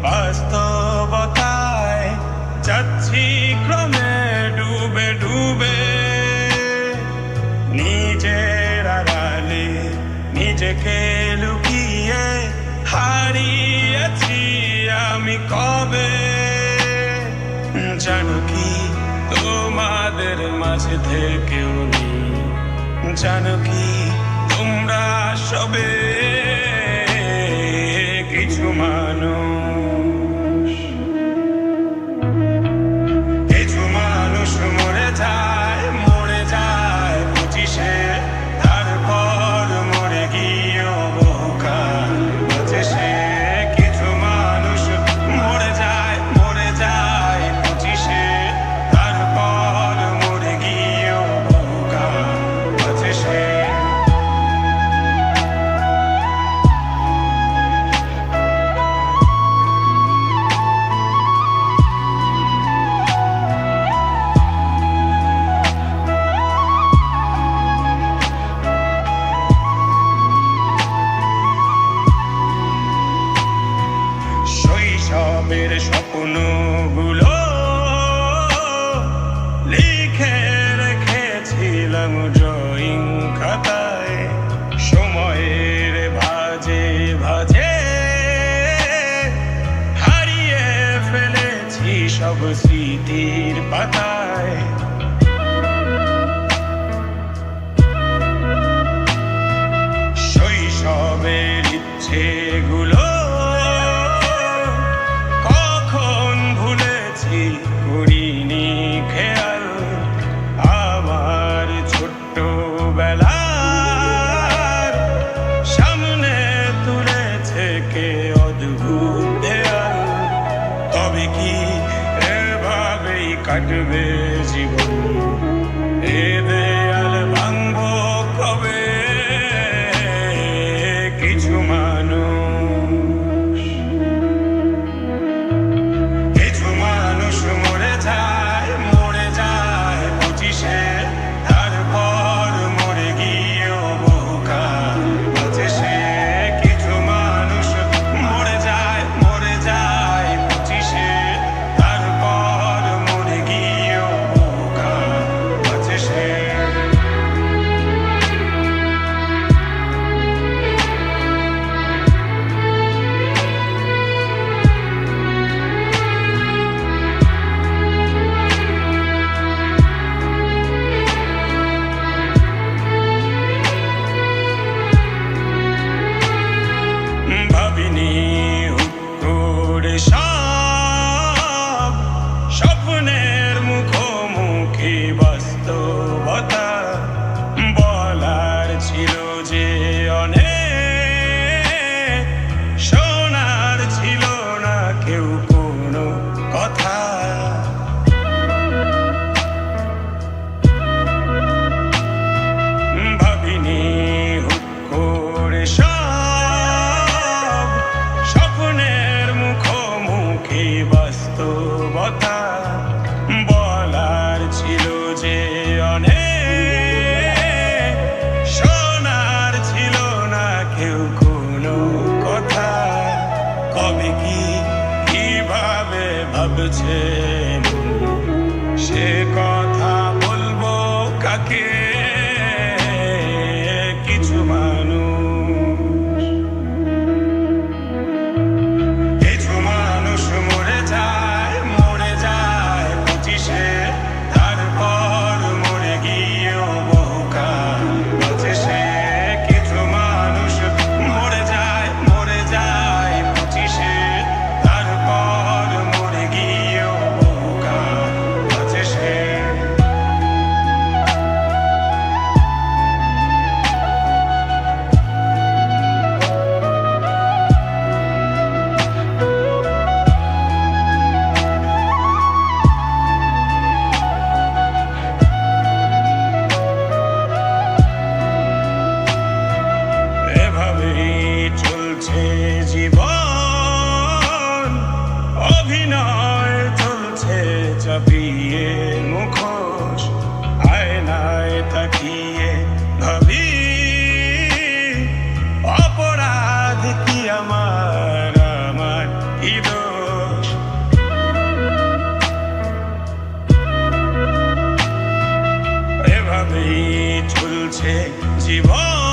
বাস্তবতায় যাচ্ছি ক্রমে ডুবে ডুবে, নিজের আড়ালে নিজেকে লুকিয়ে হারিয়েছি আমি কবে। জানো কি তোমাদের মাঝে থেকেও নেই, জানো কি তোমরা সবে কিছু মানুষ, কিছু মানুষ মরে যায় 25-এ, তারপর মরে গিয়েও বহুকাল বাঁচে সে। কিছু মানুষ মরে যায় 25-এ, তারপর মরে গিয়েও বহুকাল বাঁচে সে। শৈশবের স্বপ্নগুলো লিখে রেখেছিলাম ড্রয়িং খাতায়, সময়ের ভাঁজে ভাঁজে হারিয়ে ফেলেছি সব স্মৃতির পাতায়। শৈশবের ইচ্ছেগুলো কখন ভুলেছি করিনি খেয়াল, আমার ছোট্টবেলার সামনে তুলেছে কে অদ্ভুত দেয়াল। তবে কি এভাবেই কাটবে এভাবেই চলছে জীবন।